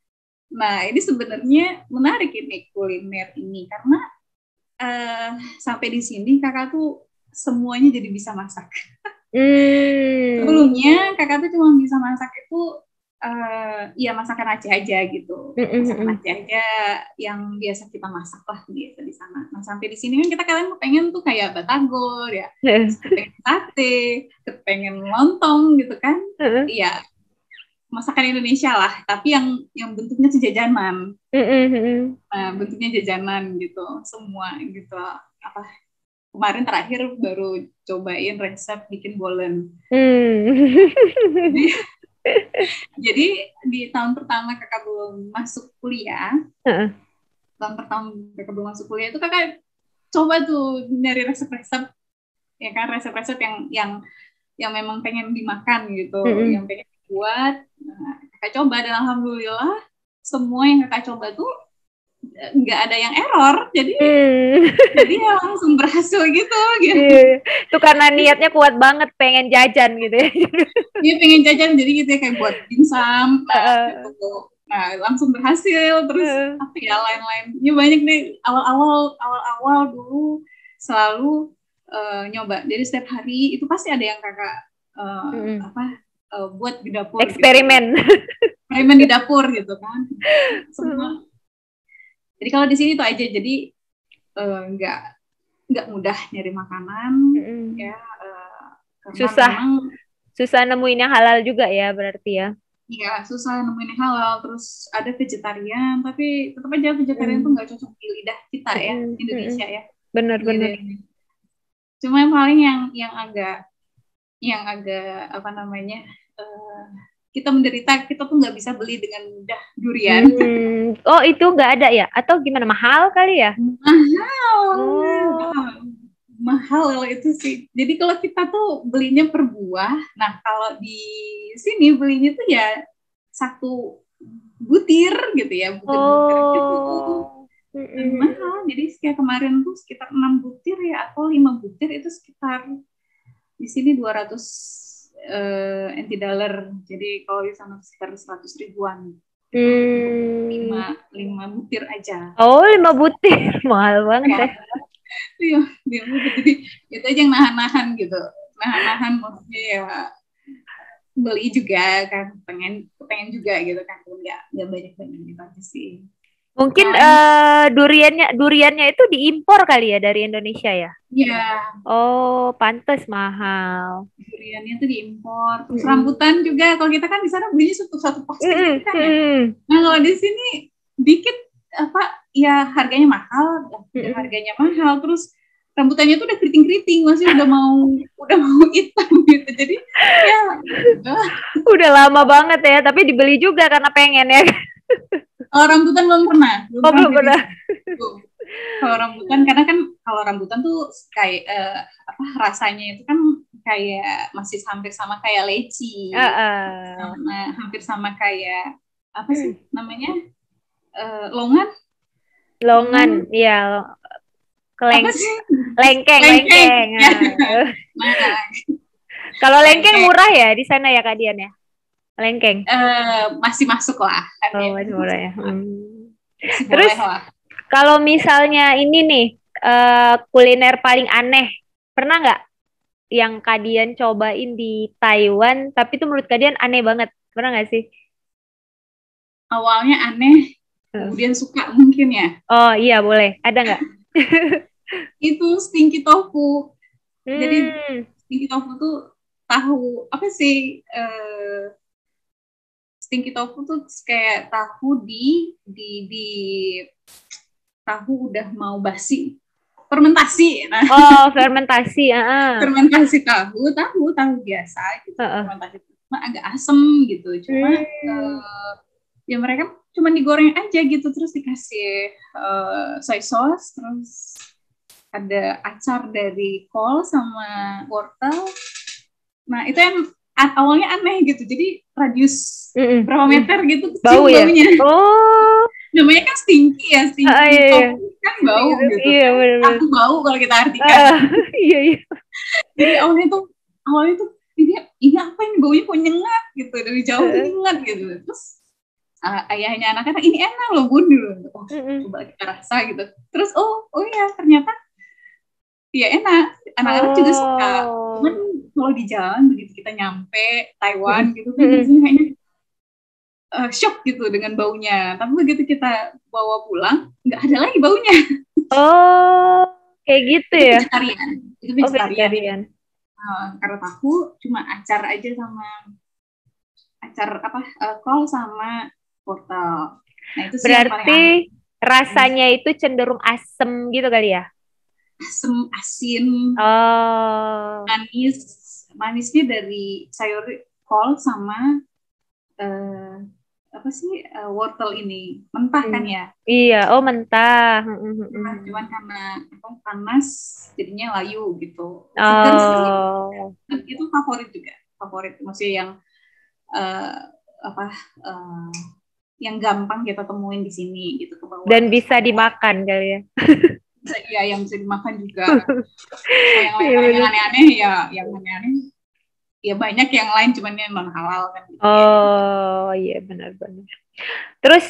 nah ini sebenarnya menarik ini kuliner ini, karena sampai di sini kakak tuh semuanya jadi bisa masak. Sebelumnya kakak tuh cuma bisa masak itu ya masakan Aceh aja gitu, masakan Aceh aja yang biasa kita masak lah biasa di sana. Nah sampai di sini kan kita pengen tuh kayak batagor ya, pengen sate, pengen lontong gitu kan, iya masakan Indonesia lah, tapi yang bentuknya jajanan, bentuknya jajanan gitu, semua gitu. Apa kemarin terakhir baru cobain resep bikin bolen. Jadi di tahun pertama kakak belum masuk kuliah, itu kakak coba tuh nyari resep-resep, ya kan, resep-resep yang memang pengen dimakan gitu, yang pengen dibuat. Nah, kakak coba dan alhamdulillah semua yang kakak coba tuh nggak ada yang error, jadi ya langsung berhasil gitu. Itu karena niatnya kuat banget pengen jajan gitu ya. Iya pengen jajan, jadi gitu ya, kayak buat dimsum gitu. Nah langsung berhasil. Terus apa ya, lain-lainnya banyak deh. Awal dulu selalu nyoba, jadi setiap hari itu pasti ada yang kakak buat di dapur, eksperimen gitu. Eksperimen di dapur gitu kan semua. Jadi kalau di sini tuh aja, jadi nggak mudah nyari makanan, ya susah nemuin yang halal juga ya berarti ya. Iya, susah nemuin yang halal. Terus ada vegetarian, tapi tetap aja vegetarian tuh nggak cocok di lidah kita ya, Indonesia ya. Benar. Cuma yang paling yang agak apa namanya, kita menderita, kita tuh nggak bisa beli dengan mudah durian. Oh itu nggak ada ya? Atau gimana, mahal kali ya? Mahal itu sih. Jadi kalau kita tuh belinya per buah, nah kalau di sini belinya tuh ya satu butir gitu ya, butir gitu. lebih mahal. Jadi kayak kemarin tuh sekitar 6 butir ya atau 5 butir itu sekitar di sini 200 NT dollar. Jadi kalau di sana sekitar 100 ribuan. Lima butir aja. Oh, 5 butir. Mahal banget ya. Iya, 5 butir. Jadi itu aja yang nahan-nahan gitu. Nahan-nahan maksudnya ya beli juga kan, pengen juga gitu kan, nggak banyak gitu aja sih. Mungkin duriannya itu diimpor kali ya dari Indonesia ya? Iya. Oh, pantes mahal. Duriannya tuh diimpor. Terus rambutan juga, kalau kita kan di sana belinya satu plastik kan ya. Nah kalau di sini dikit apa ya harganya mahal, terus rambutannya tuh udah keriting-keriting, masih udah mau hitam gitu. Jadi ya udah lama banget ya, tapi dibeli juga karena pengen ya. Kalau rambutan belum pernah. Belum pernah. Kalau rambutan, karena kan kalau rambutan tuh kayak rasanya itu kan kayak masih hampir sama kayak leci, hampir sama kayak apa sih namanya longan, iya. Lengkeng. Nah, kalau lengkeng murah ya di sana ya Kak Dian ya? Lengkeng masih masuk lah. Masih murah ya. Terus kalau misalnya ini nih kuliner paling aneh, pernah nggak yang Kak Dian cobain di Taiwan tapi itu menurut Kak Dian aneh banget, pernah nggak sih? Awalnya aneh, kemudian suka mungkin ya. Oh iya boleh, ada nggak? Itu stinky tofu. Jadi stinky tofu tuh tahu apa sih? Stinky tofu tuh kayak tahu di tahu udah mau basi, fermentasi. Nah. Oh fermentasi, fermentasi tahu biasa gitu. Fermentasi cuma agak asem gitu. Cuma ya mereka cuma digoreng aja gitu, terus dikasih soy sauce, terus ada acar dari kol sama wortel. Nah itu yang awalnya aneh gitu, jadi radius berapa meter gitu bau ya? Baunya. Oh namanya kan stinky ya, iya. Kan bau gitu. Iya, kan? Aku bau kalau kita artikan. Iya. Jadi awalnya tuh ini apa ini, baunya kok nyengat gitu, dari jauh nyengat gitu. Terus ayahnya anak-anak, ini enak loh bun dulu. Coba kita rasa gitu. Terus oh ya ternyata ya enak, anak-anak juga suka. Cuman kalau di jalan begitu kita nyampe Taiwan gitu kan biasanya kayaknya shock gitu dengan baunya. Tapi begitu kita bawa pulang nggak ada lagi baunya. Oh kayak gitu ya? Itu vegetarian. Karena tahu cuma acar aja sama kol sama wortel. Nah, itu berarti rasanya itu cenderung asem gitu kali ya? Asem, asin, manisnya dari sayur kol sama wortel ini mentah kan ya? Iya, mentah. Cuman karena panas jadinya layu gitu. Segar sih. Itu favorit maksudnya yang yang gampang kita temuin di sini gitu ke bawah. Dan bisa dimakan kali ya? Iya, yang bisa dimakan juga. Yang aneh-aneh ya banyak yang lain, cuman yang non halal kan. Iya benar-benar. Terus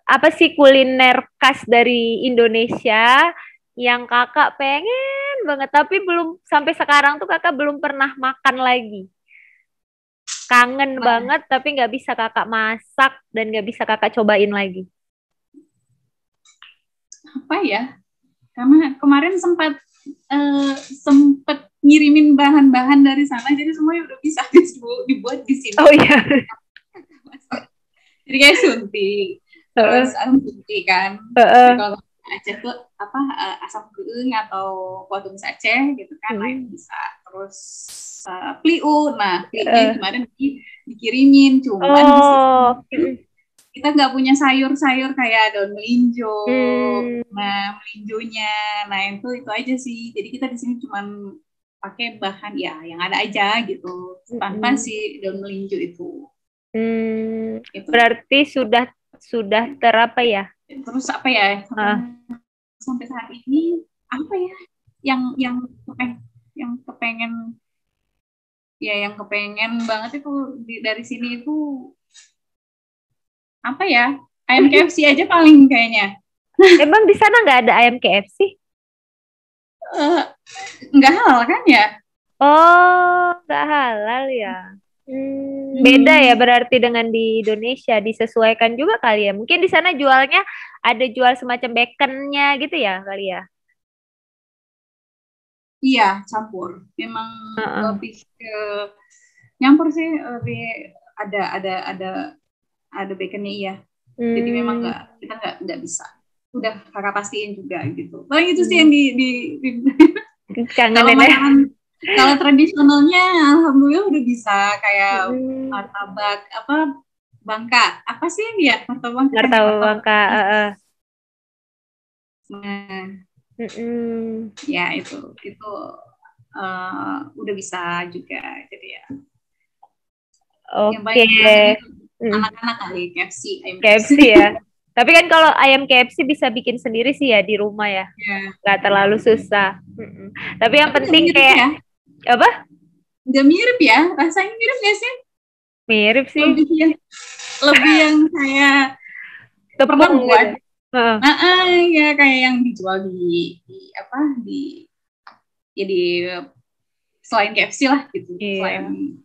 apa sih kuliner khas dari Indonesia yang kakak pengen banget tapi belum sampai sekarang tuh kakak belum pernah makan lagi? Kangen banget tapi nggak bisa kakak masak dan nggak bisa kakak cobain lagi. Apa ya? Karena kemarin sempat ngirimin bahan-bahan dari sana, jadi semuanya udah bisa dibuat di sini. Oh iya. Jadi kayak suntik, terus suntik kan. Kalau Aceh tuh asam geung atau kuah tumis Aceh gitu kan, lain bisa. Terus pliu, pliunya kemarin dikirimin, cuman kita nggak punya sayur-sayur kayak daun melinjo. Nah, melinjonya, itu aja sih. Jadi kita di sini cuman pakai bahan ya yang ada aja gitu, tanpa si daun melinjo itu. Gitu. Berarti sudah terapa ya? Terus apa ya, sampai saat ini apa ya yang kepengen ya, yang kepengen banget itu dari sini itu apa ya, ayam KFC aja paling kayaknya. Emang di sana nggak ada ayam KFC? Nggak halal kan ya? Oh, nggak halal ya. Beda ya berarti dengan di Indonesia, disesuaikan juga kali ya. Mungkin di sana jualnya ada jual semacam baconnya gitu ya kali ya. Iya, campur. Memang Heeh. lebih ke nyampur sih, lebih ada ada baconnya, iya. Jadi memang Hmm. kita nggak bisa. Udah kakak pastiin juga gitu. Paling itu sih Hmm. yang kalau Kangenin ya. makanan, kalau tradisionalnya alhamdulillah udah bisa, kayak Hmm. martabak apa, bangka apa sih ya, martabak kan, Martabak martabak. bangka. Nah, Mm-mm. ya itu udah bisa juga, jadi ya yang Oke. paling dikangenin Mm. anak-anak kali, KFC, ayam KFC. KFC ya. Tapi kan kalau ayam KFC bisa bikin sendiri sih ya di rumah ya. Ya, Nggak terlalu susah. Mm-mm. Tapi yang tapi nggak penting mirip kayak ya, apa? nggak mirip ya, rasanya mirip nggak sih? Mirip sih. Lebih yang lebih yang kayak pernah Tepung buat, gitu. Heeh. ya kayak yang dijual di apa, ya di selain KFC lah gitu, selain Iya. mirip.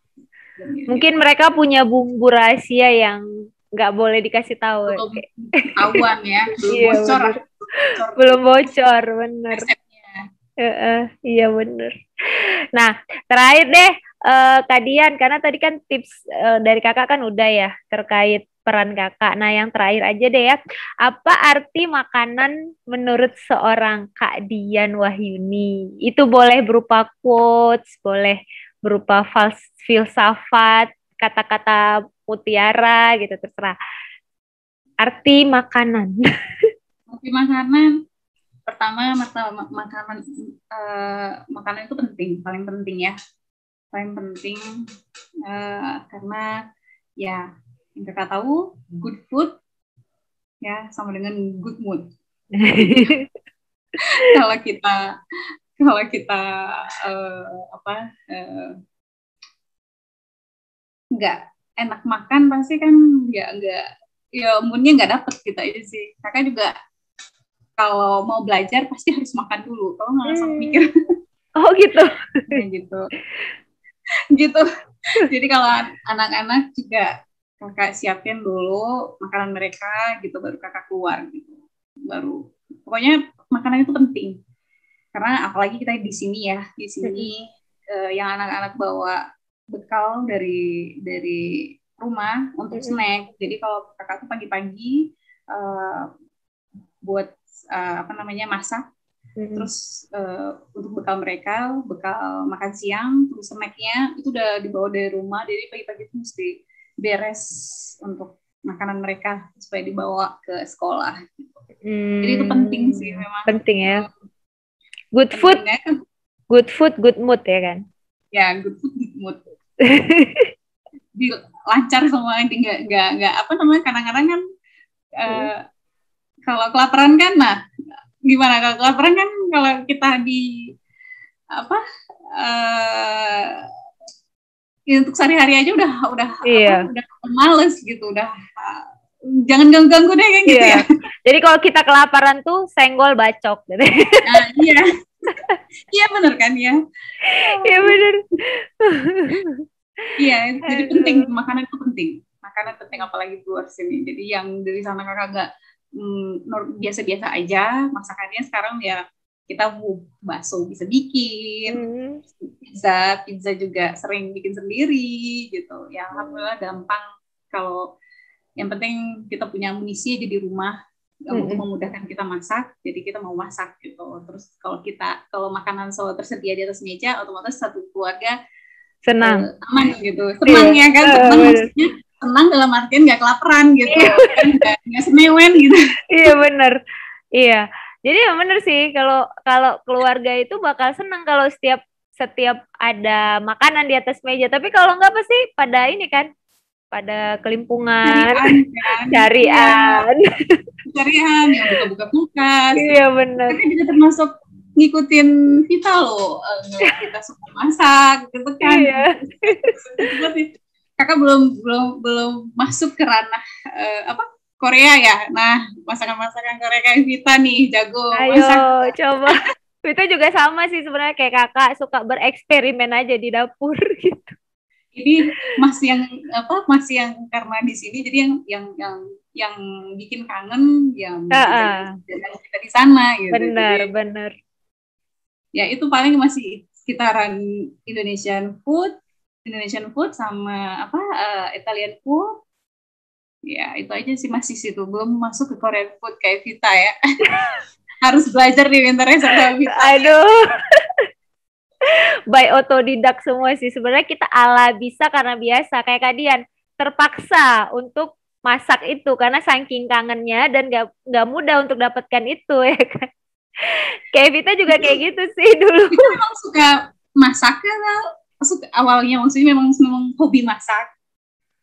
Mungkin mereka punya bumbu rahasia yang nggak boleh dikasih tahu. Belum ketahuan ya, belum Iya bocor, bener. belum bocor Belum bocor, bener. resepnya. Iya bener. Nah, terakhir deh, Kak Dian, karena tadi kan tips dari kakak kan udah ya terkait peran kakak. Nah, yang terakhir aja deh ya, apa arti makanan menurut seorang Kak Dian Wahyuni? Itu boleh berupa quotes, boleh berupa filsafat, kata-kata mutiara gitu, terserah. Arti makanan. Tapi makanan pertama, makanan, makanan itu penting, paling penting ya, paling penting, karena ya yang kakak tahu, good food ya sama dengan good mood. kalau kita kalau kita apa, nggak enak makan, pasti kan nggak ya, moodnya nggak dapet gitu aja sih. Kakak juga kalau mau belajar pasti harus makan dulu, kalau nggak langsung mikir. Oh gitu. Ya gitu gitu. Jadi kalau anak-anak juga kakak siapin dulu makanan mereka gitu, baru kakak keluar gitu, baru pokoknya makanan itu penting, karena apalagi kita di sini ya, di sini yang anak-anak bawa bekal dari rumah untuk snack. Jadi kalau kakak tuh pagi-pagi buat apa namanya, masak, terus untuk bekal mereka, bekal makan siang, terus snacknya itu udah dibawa dari rumah. Jadi pagi-pagi itu mesti beres untuk makanan mereka supaya dibawa ke sekolah. Jadi itu penting sih memang. Penting ya. Good food, Pentingnya kan good food, good mood ya kan. ya, good food good mood. Di lancar semua, nggak apa namanya, kadang-kadang kan kalau kelaparan kan, nah gimana kalau kelaparan kan, kalau kita di apa, ya untuk sehari-hari aja udah apa, Iya. udah males gitu, udah jangan ganggu-ganggu deh kayak gitu Iya. ya. Jadi kalau kita kelaparan tuh senggol bacok gitu. Nah, iya. Iya benar kan ya. Iya benar. Iya, jadi penting, Aduh. makanan itu penting. Makanan penting apalagi di luar sini. Jadi yang dari sana kakak gak biasa-biasa aja masakannya, sekarang ya kita bakso bisa bikin, pizza juga sering bikin sendiri gitu. Ya alhamdulillah gampang. Kalau yang penting kita punya amunisi aja di rumah untuk memudahkan kita masak, jadi kita mau masak gitu. Terus kalau makanan selalu tersedia di atas meja, otomatis satu keluarga Senang. aman gitu, senang ya kan, senang maksudnya senang dalam artian nggak kelaparan gitu kan, nggak semewen gitu. Iya benar. Iya. Jadi ya benar sih, kalau kalau keluarga itu bakal senang kalau setiap setiap ada makanan di atas meja. Tapi kalau nggak pasti pada ini kan, pada kelimpungan, Carian kan. Iya, carian. carian yang buka-buka kulkas. Iya benar. Kakak juga termasuk ngikutin kita loh, kita suka masak gitu kan. Iya. Kakak belum belum belum masuk ke ranah apa Korea ya. Nah, masakan-masakan Korea kayak Vita nih, jago Ayo masak. coba. Itu juga sama sih sebenarnya kayak kakak suka bereksperimen aja di dapur gitu. Ini masih yang apa? Masih yang karena di sini jadi yang bikin kangen yang kita di sana gitu. Benar, Jadi benar. ya itu paling masih sekitaran Indonesian food sama apa Italian food. Ya, itu aja sih masih situ. Belum masuk ke Korean food kayak Vita ya. Harus belajar nih pinternya sama Vita. Aduh. By otodidak semua sih. Sebenarnya kita ala bisa karena biasa. Kayak kalian terpaksa untuk masak itu karena saking kangennya dan gak mudah untuk dapatkan itu ya kan. Kayak Vita juga kayak gitu sih dulu. Vita memang suka masak kan? Awalnya maksudnya memang hobi masak.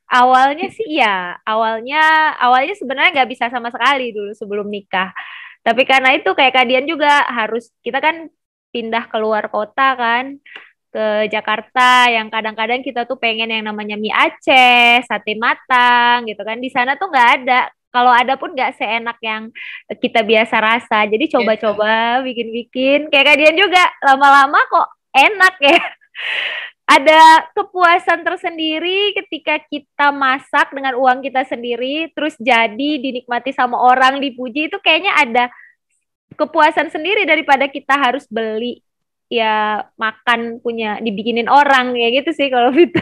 Awalnya sih ya, awalnya sebenarnya nggak bisa sama sekali dulu sebelum nikah. Tapi karena itu kayak kalian juga harus kita kan pindah keluar kota kan ke Jakarta yang kadang-kadang kita tuh pengen yang namanya mie Aceh, sate matang gitu kan. Di sana tuh nggak ada. Kalau ada pun nggak seenak yang kita biasa rasa. Jadi coba-coba bikin-bikin. Kayak kalian juga lama-lama kok enak ya. Ada kepuasan tersendiri ketika kita masak dengan uang kita sendiri, terus jadi dinikmati sama orang, dipuji, itu kayaknya ada kepuasan sendiri daripada kita harus beli ya makan punya dibikinin orang kayak gitu sih kalau Vita.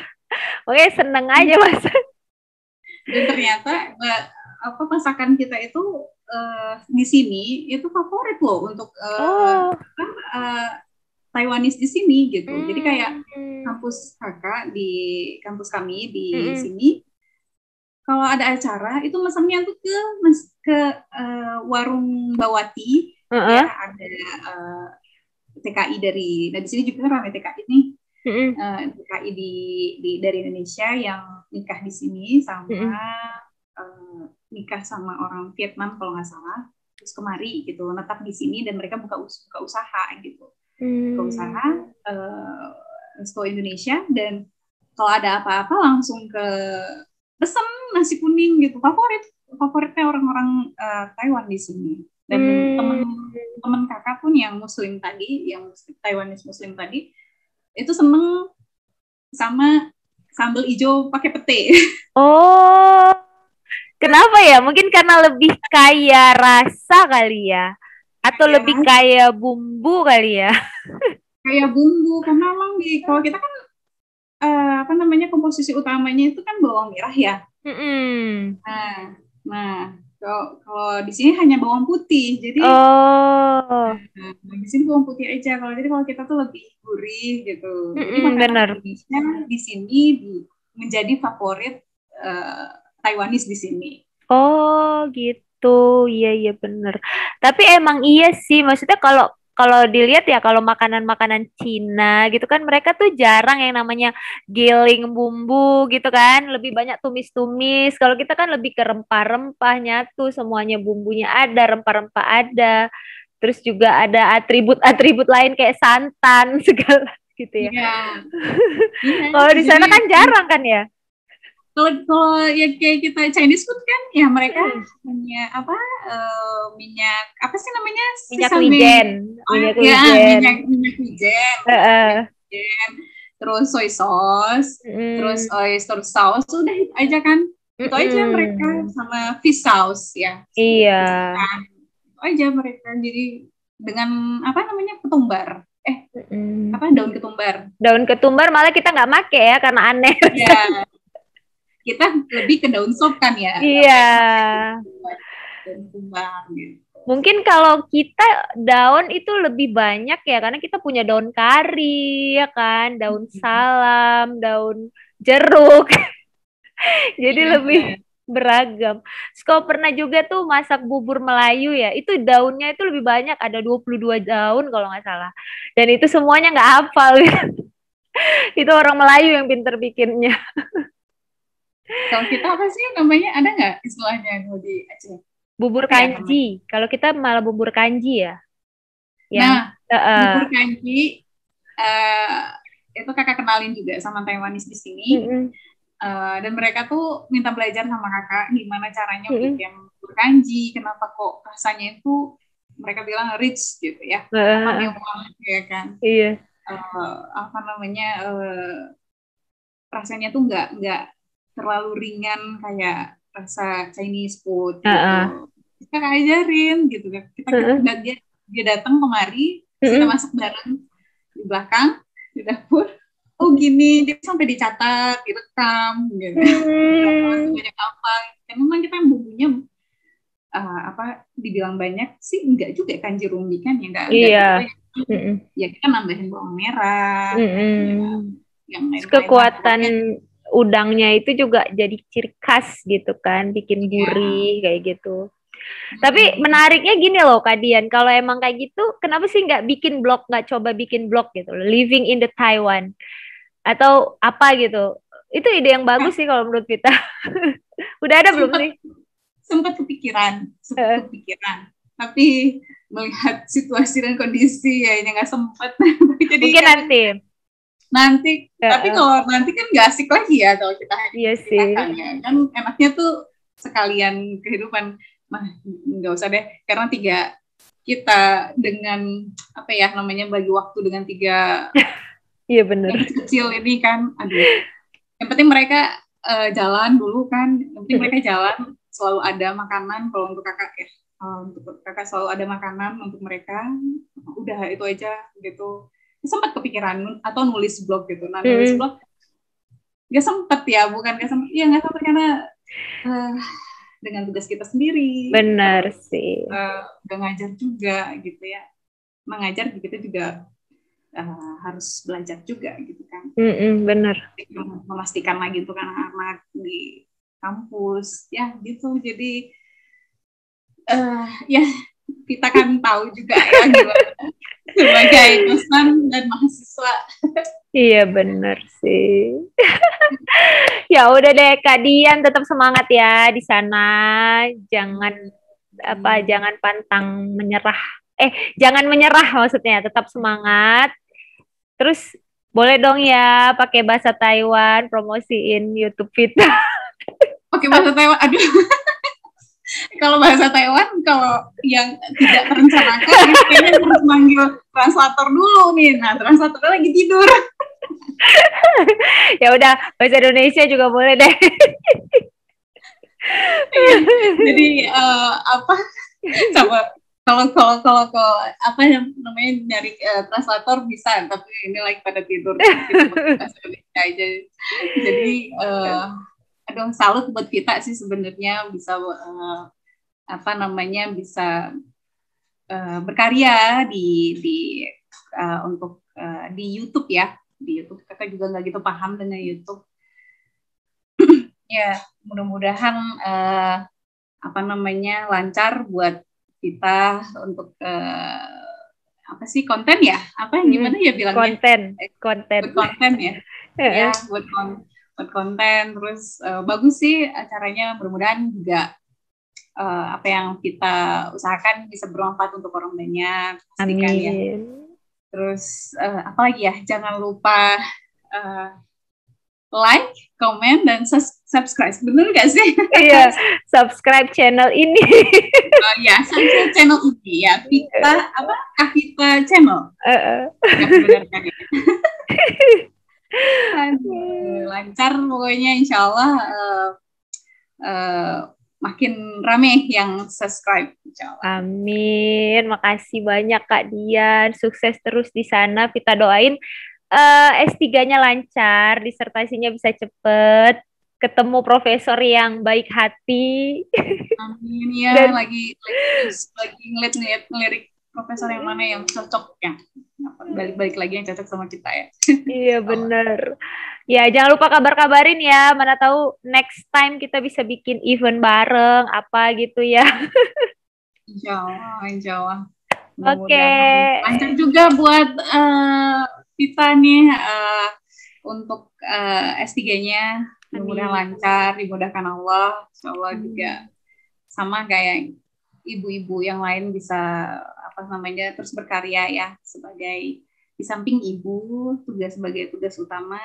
Oke, seneng aja masak. Dan ternyata apa masakan kita itu di sini itu favorit loh untuk Taiwanese di sini gitu. Jadi kayak kampus kakak di kampus kami di sini, kalau ada acara itu mesennya tuh ke warung Bawati, ya ada TKI dari, nah di sini juga kan ramai TKI nih, TKI dari Indonesia yang nikah di sini sama nikah sama orang Vietnam kalau nggak salah, terus kemari gitu, netap di sini dan mereka buka usaha gitu. Ke usaha resto Indonesia dan kalau ada apa-apa langsung ke pesen nasi kuning gitu, favoritnya orang-orang Taiwan di sini. Dan teman kakak pun yang Muslim tadi, yang Taiwanese Muslim tadi itu seneng sama sambal hijau pakai pete. Oh, kenapa ya? Mungkin karena lebih kaya rasa kali ya. Atau lebih kayak bumbu kali ya? Kayak bumbu, karena memang kalau kita kan apa namanya komposisi utamanya itu kan bawang merah ya. Nah kalau di sini hanya bawang putih, jadi di sini bawang putih aja. Kalau kita tuh lebih gurih gitu. Jadi makanan Indonesia di sini menjadi favorit Taiwanese di sini. Oh gitu. Iya bener. Tapi emang iya sih, maksudnya kalau dilihat ya kalau makanan-makanan Cina gitu kan mereka tuh jarang yang namanya giling bumbu gitu kan, lebih banyak tumis-tumis. Kalau kita kan lebih ke rempah-rempah nyatu, semuanya bumbunya ada, rempah-rempah ada. Terus juga ada atribut-atribut lain kayak santan segala gitu ya. Iya. Kalau di sana kan jarang kan ya? Kalau ya kayak kita Chinese food kan ya mereka punya apa minyak apa sih namanya minyak wijen, minyak wijen, terus soy sauce, terus oyster sauce, udah itu aja kan, itu aja mereka sama fish sauce ya. Iya. Itu aja mereka, jadi dengan apa namanya ketumbar, apa daun ketumbar malah kita nggak make ya karena aneh. Ya. Kita lebih ke daun sop kan ya. Iya. Daun kumbang gitu. Mungkin kalau kita daun itu lebih banyak ya karena kita punya daun kari ya kan, daun salam, daun jeruk. Jadi lebih beragam. Kau pernah juga tuh masak bubur Melayu ya, itu daunnya itu lebih banyak, ada 22 daun kalau nggak salah. Dan itu semuanya nggak hafal. Itu orang Melayu yang pinter bikinnya. Kalau kita apa sih namanya? Ada nggak istilahnya kalau di Aceh? Bubur Apa ya namanya? kanji. Kalau kita malah bubur kanji ya. Yang Nah, bubur kanji eh, itu kakak kenalin juga sama Taiwanese di sini. mm-mm, Dan mereka tuh minta belajar sama kakak gimana caranya mm-mm, bikin bubur kanji, kenapa kok rasanya itu mereka bilang rich gitu ya, apa uh, mewah ya kan. iya. Apa namanya rasanya tuh nggak terlalu ringan kayak rasa Chinese food gitu. Uh, Kita ajarin gitu kan. uh, Dia datang kemari, terus kita mm-mm, masuk bareng di belakang di dapur. Oh gini, dia sampai dicatat, direkam gitu. Berapa mm, sebanyak apa? Dan memang kita bumbunya apa dibilang banyak sih enggak juga kanji rumbi kan ya enggak iya. gitu ya. Mm-mm, Ya kita nambahin bawang merah, ya mm-mm. yang Terus lain-lain lah kekuatan pokoknya. udangnya itu juga jadi ciri khas gitu kan, bikin Ya. gurih kayak gitu. Tapi Mm-mm. menariknya gini loh Kak Dian, kalau emang kayak gitu, kenapa sih nggak bikin blog, nggak coba bikin blog gitu, Living in the Taiwan atau apa gitu? Itu ide yang bagus Nah, sih kalau menurut kita. Udah ada belum sempat sih? sempat Eh, kepikiran, tapi melihat situasi dan kondisi ya nggak sempat. Jadi Mungkin kadang nanti. nanti, tapi Eh, kalau nanti kan nggak asik lagi ya kalau kita hanya iya sih. menceritakan ya kan, enaknya tuh sekalian kehidupan. Nah, nggak usah deh, karena kita dengan apa ya namanya bagi waktu dengan tiga Iya bener. yang kecil ini kan, aduh, yang penting mereka jalan dulu kan, yang penting mereka jalan, selalu ada makanan kalau untuk kakak ya. Untuk kakak selalu ada makanan untuk mereka, udah itu aja gitu. Sempat kepikiran atau nulis blog gitu. Nah, nulis Mm-mm. blog nggak sempet ya, bukan nggak sempet ya, nggak sempet karena uh, dengan tugas kita sendiri, Bener terus sih. udah ngajar juga gitu ya, mengajar kita juga harus belajar juga gitu kan, Mm-mm, bener. memastikan lagi untuk anak-anak di kampus ya gitu. Jadi ya kita kan tahu juga ya gimana sebagai dosen dan mahasiswa. Iya bener sih. Ya udah deh Kak Dian, tetap semangat ya di sana. Jangan jangan pantang menyerah. Jangan menyerah maksudnya, tetap semangat. Terus boleh dong ya pakai bahasa Taiwan promosiin YouTube kita. Oke, bahasa Taiwan, aduh. Kalau bahasa Taiwan, kalau yang tidak terencanakan, kayaknya harus manggil translator dulu nih. Nah, translatornya lagi tidur. Ya udah, bahasa Indonesia juga boleh deh. Iya. Jadi apa? Sama kalau apa yang namanya nyari translator bisa, tapi ini lagi pada tidur. Kita pakai bahasa Indonesia aja. Jadi aduh, salut buat kita sih sebenarnya bisa apa namanya bisa berkarya untuk di YouTube ya. Di YouTube kakak juga nggak gitu paham dengan YouTube. Ya, mudah-mudahan apa namanya lancar buat kita untuk apa sih konten ya? Apa gimana ya bilangnya? Konten. Buat konten ya. Ya, buat konten terus bagus sih acaranya, mudah-mudahan juga apa yang kita usahakan bisa bermanfaat untuk orang banyak, pastikan ya. Amin. Terus apa lagi ya? Jangan lupa like, comment, dan subscribe. Bener gak sih? Iya, subscribe channel ini. Ya, subscribe channel ini ya. Kavita Channel. Ya, benar kan ya. Lancar pokoknya, insya Allah makin rame yang subscribe, insya Allah. Amin. Makasih banyak Kak Dian. Sukses terus di sana. Kita doain S3-nya lancar, disertasinya bisa cepet, ketemu profesor yang baik hati. Amin ya. Dan lagi ngelirik profesor yang mana yang cocok ya. Balik lagi yang cocok sama kita ya. iya bener. Ya jangan lupa kabar-kabarin ya. Mana tahu next time kita bisa bikin event bareng apa gitu ya. Insya Allah. Oke. Lancar juga buat kita nih untuk S3-nya mudah-mudahan Amin. lancar, dimudahkan Allah. Insya Allah juga Amin. sama kayak ibu-ibu yang lain bisa apa namanya terus berkarya ya sebagai di samping ibu tugas sebagai tugas utama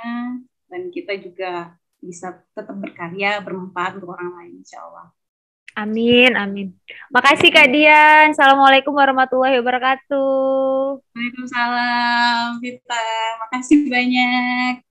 dan kita juga bisa tetap berkarya bermanfaat untuk orang lain insya Allah. Amin, amin. Makasih Kak Dian. Assalamualaikum warahmatullahi wabarakatuh. Waalaikumsalam Vita, makasih banyak.